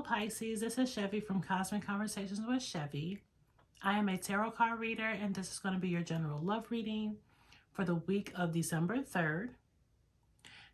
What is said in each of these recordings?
Hello Pisces, this is Chevy from Cosmic Conversations with Chevy. I am a tarot card reader and this is going to be your general love reading for the week of December 3rd.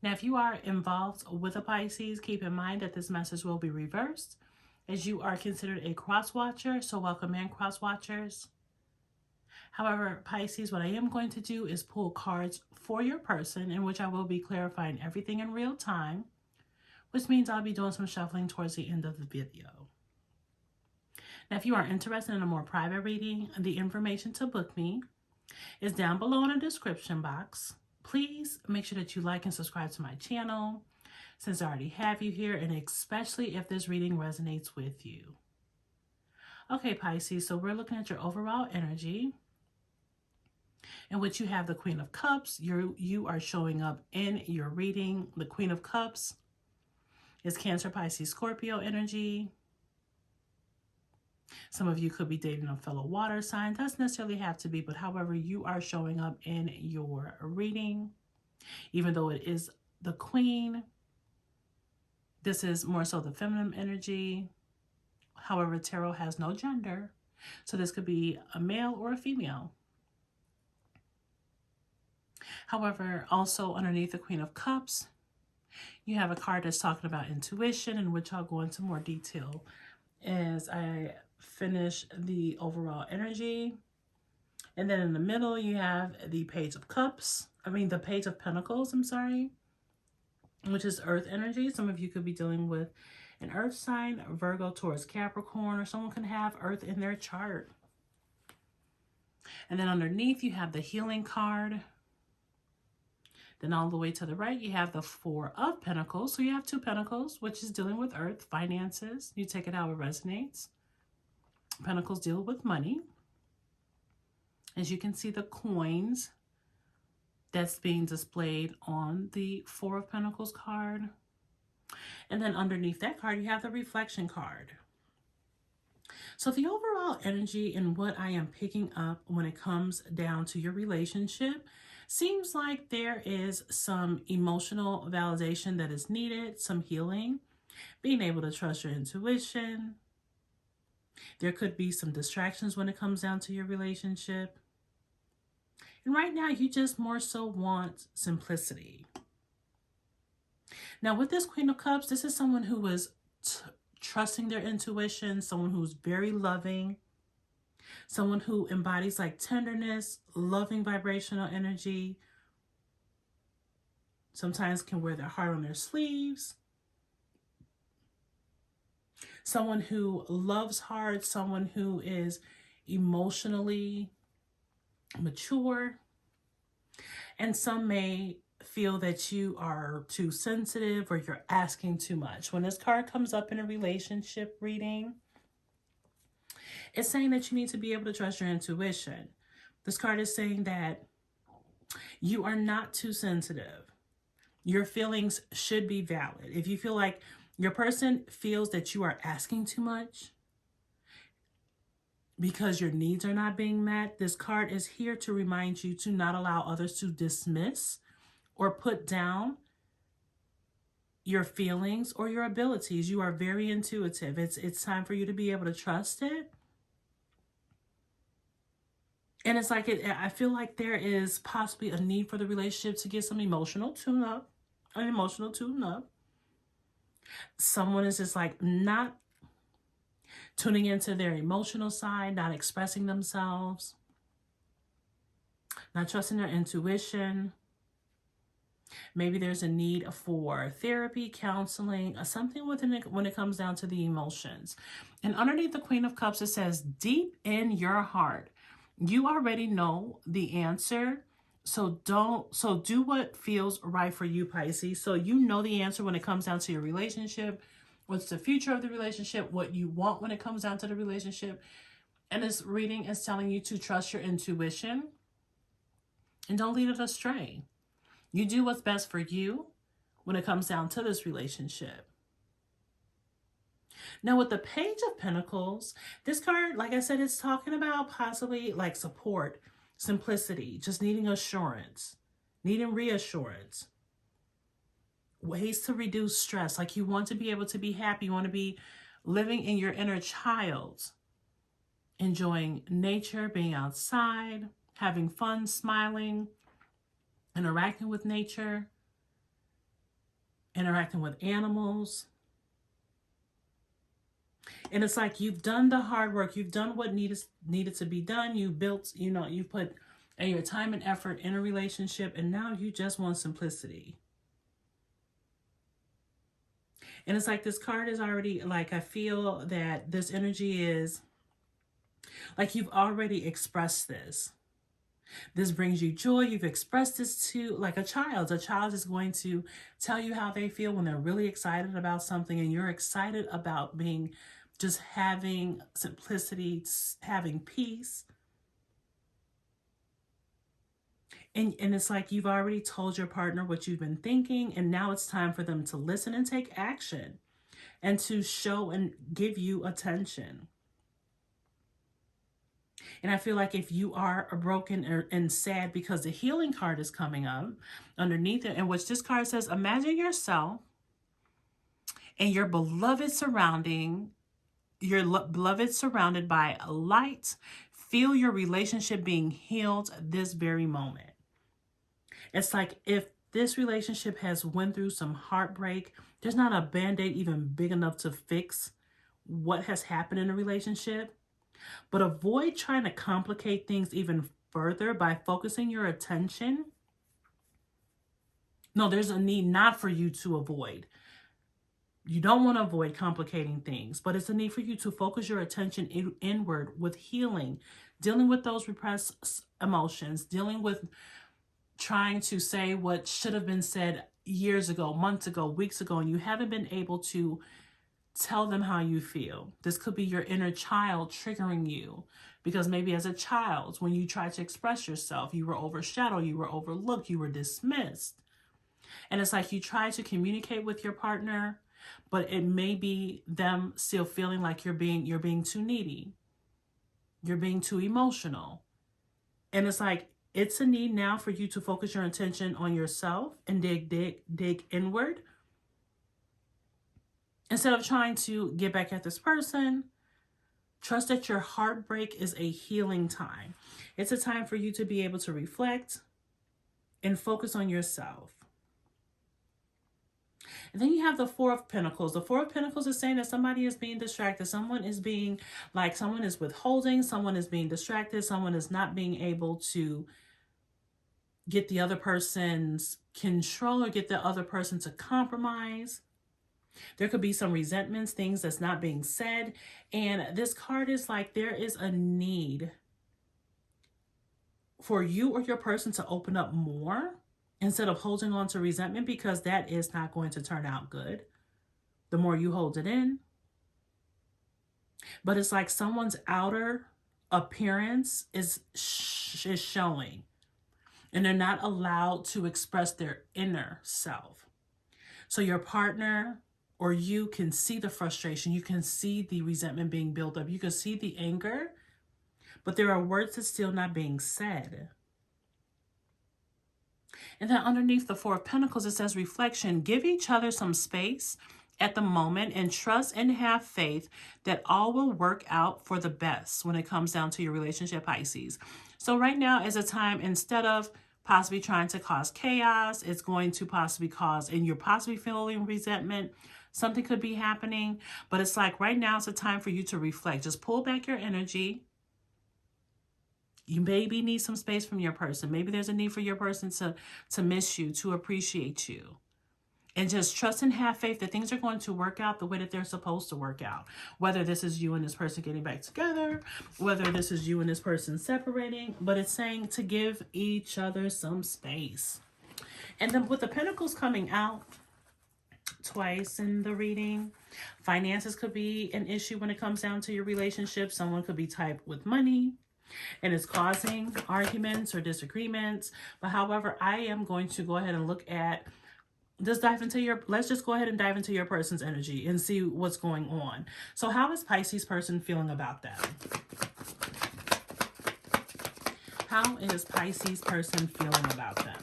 Now if you are involved with a Pisces, keep in mind that this message will be reversed as you are considered a cross watcher, so welcome in cross watchers. However, Pisces, what I am going to do is pull cards for your person in which I will be clarifying everything in real time, which means I'll be doing some shuffling towards the end of the video. Now, if you are interested in a more private reading, the information to book me is down below in the description box. Please make sure that you like and subscribe to my channel since I already have you here, and especially if this reading resonates with you. Okay, Pisces, so we're looking at your overall energy in which you have the Queen of Cups. You are showing up in your reading. The Queen of Cups is Cancer, Pisces, Scorpio energy. Some of you could be dating a fellow water sign. Doesn't necessarily have to be, but however you are showing up in your reading, even though it is the Queen, this is more so the feminine energy. However, tarot has no gender, so this could be a male or a female. However, also underneath the Queen of Cups, you have a card that's talking about intuition, in which I'll go into more detail as I finish the overall energy. And then in the middle, you have the Page of Cups. The Page of Pentacles, I'm sorry, which is Earth energy. Some of you could be dealing with an Earth sign, Virgo, Taurus, Capricorn, or someone can have Earth in their chart. And then underneath, you have the Healing card. Then all the way to the right, you have the Four of Pentacles. So you have two Pentacles, which is dealing with Earth, finances. You take it how it resonates. Pentacles deal with money. As you can see, the coins that's being displayed on the Four of Pentacles card. And then underneath that card, you have the Reflection card. So the overall energy and what I am picking up when it comes down to your relationship seems like there is some emotional validation that is needed, some healing, being able to trust your intuition. There could be some distractions when it comes down to your relationship. And right now, you just more so want simplicity. Now, with this Queen of Cups, this is someone who is trusting their intuition, someone who's very loving, someone who embodies like tenderness, loving vibrational energy, sometimes can wear their heart on their sleeves, someone who loves hard, someone who is emotionally mature, and some may feel that you are too sensitive or you're asking too much. When this card comes up in a relationship reading, it's saying that you need to be able to trust your intuition. This card is saying that you are not too sensitive. Your feelings should be valid. If you feel like your person feels that you are asking too much because your needs are not being met, this card is here to remind you to not allow others to dismiss or put down your feelings or your abilities. You are very intuitive. It's time for you to be able to trust it. And it's like, I feel like there is possibly a need for the relationship to get some emotional tune-up, an emotional tune-up. Someone is just like not tuning into their emotional side, not expressing themselves, not trusting their intuition. Maybe there's a need for therapy, counseling, something when it comes down to the emotions. And underneath the Queen of Cups, it says, deep in your heart, you already know the answer. So do what feels right for you, Pisces. So you know the answer when it comes down to your relationship. What's the future of the relationship? What you want when it comes down to the relationship. And this reading is telling you to trust your intuition and don't lead it astray. You do what's best for you when it comes down to this relationship. Now with the Page of Pentacles, this card, like I said, it's talking about possibly like support, simplicity, just needing assurance, needing reassurance, ways to reduce stress. Like you want to be able to be happy. You want to be living in your inner child, enjoying nature, being outside, having fun, smiling, interacting with nature, interacting with animals. And it's like you've done the hard work. You've done what needed to be done. You built, you put your time and effort in a relationship, and now you just want simplicity. And it's like this card is already, like, I feel that this energy is like you've already expressed this. This brings you joy. You've expressed this to, like, a child. A child is going to tell you how they feel when they're really excited about something, and you're excited about just having simplicity, having peace. And it's like you've already told your partner what you've been thinking, and now it's time for them to listen and take action and to show and give you attention. And I feel like if you are broken and sad, because the healing card is coming up underneath it, in which this card says, imagine yourself and your beloved surrounded by light. Feel your relationship being healed this very moment. It's like if this relationship has went through some heartbreak, there's not a band-aid even big enough to fix what has happened in a relationship. But avoid trying to complicate things even further by focusing your attention. No, there's a need not for you to avoid. You don't want to avoid complicating things, but it's a need for you to focus your attention inward with healing, dealing with those repressed emotions, dealing with trying to say what should have been said years ago, months ago, weeks ago, and you haven't been able to tell them how you feel. This could be your inner child triggering you, because maybe as a child, when you tried to express yourself, you were overshadowed, you were overlooked, you were dismissed. And it's like you try to communicate with your partner, but it may be them still feeling like you're being too needy. You're being too emotional. And it's like, it's a need now for you to focus your attention on yourself and dig inward. Instead of trying to get back at this person, trust that your heartbreak is a healing time. It's a time for you to be able to reflect and focus on yourself. And then you have the Four of Pentacles. The Four of Pentacles is saying that somebody is being distracted. Someone is withholding. Someone is being distracted. Someone is not being able to get the other person's control or get the other person to compromise. There could be some resentments, things that's not being said. And this card is like there is a need for you or your person to open up more instead of holding on to resentment, because that is not going to turn out good. The more you hold it in. But it's like someone's outer appearance is showing, and they're not allowed to express their inner self. So your partner or you can see the frustration. You can see the resentment being built up. You can see the anger, but there are words that's still not being said. And then underneath the Four of Pentacles, it says reflection. Give each other some space at the moment and trust and have faith that all will work out for the best when it comes down to your relationship, Pisces. So right now is a time, instead of possibly trying to cause chaos, it's going to possibly cause, and you're possibly feeling resentment. Something could be happening, but it's like right now it's a time for you to reflect. Just pull back your energy. You maybe need some space from your person. Maybe there's a need for your person to miss you, to appreciate you. And just trust and have faith that things are going to work out the way that they're supposed to work out. Whether this is you and this person getting back together, whether this is you and this person separating, but it's saying to give each other some space. And then with the Pentacles coming out twice in the reading, finances could be an issue when it comes down to your relationship. Someone could be tight with money and it's causing arguments or disagreements. But however, I am going to go ahead and look at, let's just go ahead and dive into your person's energy and see what's going on. So how is Pisces person feeling about that? How is Pisces person feeling about that?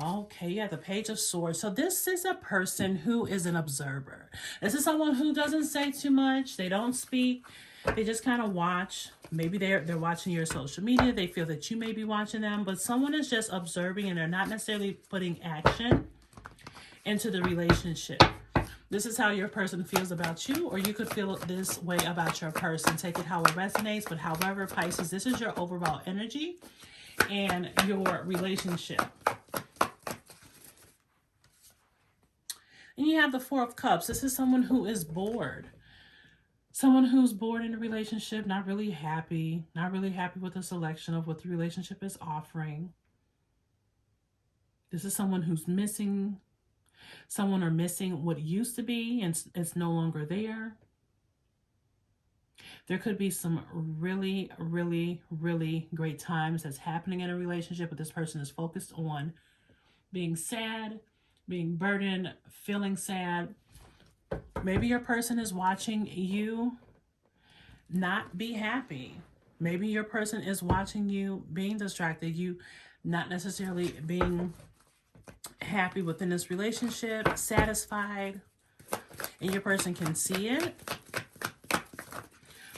Okay, yeah, the Page of Swords. So this is a person who is an observer. This is someone who doesn't say too much. They don't speak. They just kind of watch. Maybe they're watching your social media. They feel that you may be watching them, but someone is just observing and they're not necessarily putting action into the relationship. This is how your person feels about you, or you could feel this way about your person. Take it how it resonates, but however, Pisces, this is your overall energy and your relationship. And you have the Four of Cups. This is someone who is bored. Someone who's bored in a relationship, not really happy with the selection of what the relationship is offering. This is someone who's missing someone or missing what used to be and it's no longer there. There could be some really, really, really great times that's happening in a relationship, but this person is focused on being sad, being burdened, feeling sad. Maybe your person is watching you not be happy. Maybe your person is watching you being distracted, you not necessarily being happy within this relationship, satisfied, and your person can see it.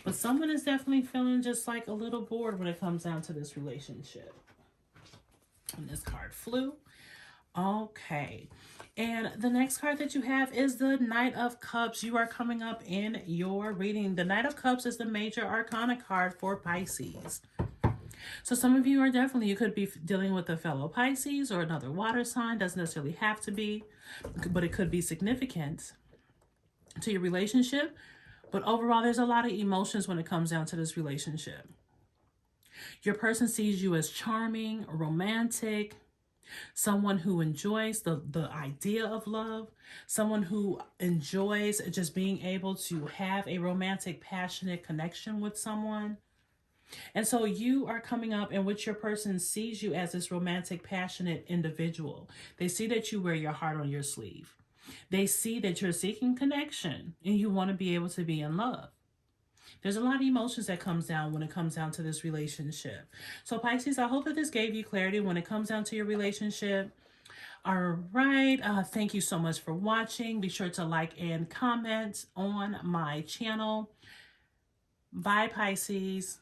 But someone is definitely feeling just like a little bored when it comes down to this relationship. And this card flew. Okay. And the next card that you have is the Knight of Cups. You are coming up in your reading. The Knight of Cups is the major arcana card for Pisces. So some of you are definitely, you could be dealing with a fellow Pisces or another water sign. Doesn't necessarily have to be, but it could be significant to your relationship. But overall, there's a lot of emotions when it comes down to this relationship. Your person sees you as charming, romantic, someone who enjoys the idea of love, someone who enjoys just being able to have a romantic, passionate connection with someone. And so you are coming up in which your person sees you as this romantic, passionate individual. They see that you wear your heart on your sleeve. They see that you're seeking connection and you want to be able to be in love. There's a lot of emotions that comes down when it comes down to this relationship. So Pisces, I hope that this gave you clarity when it comes down to your relationship. All right. Thank you so much for watching. Be sure to like and comment on my channel. Bye, Pisces.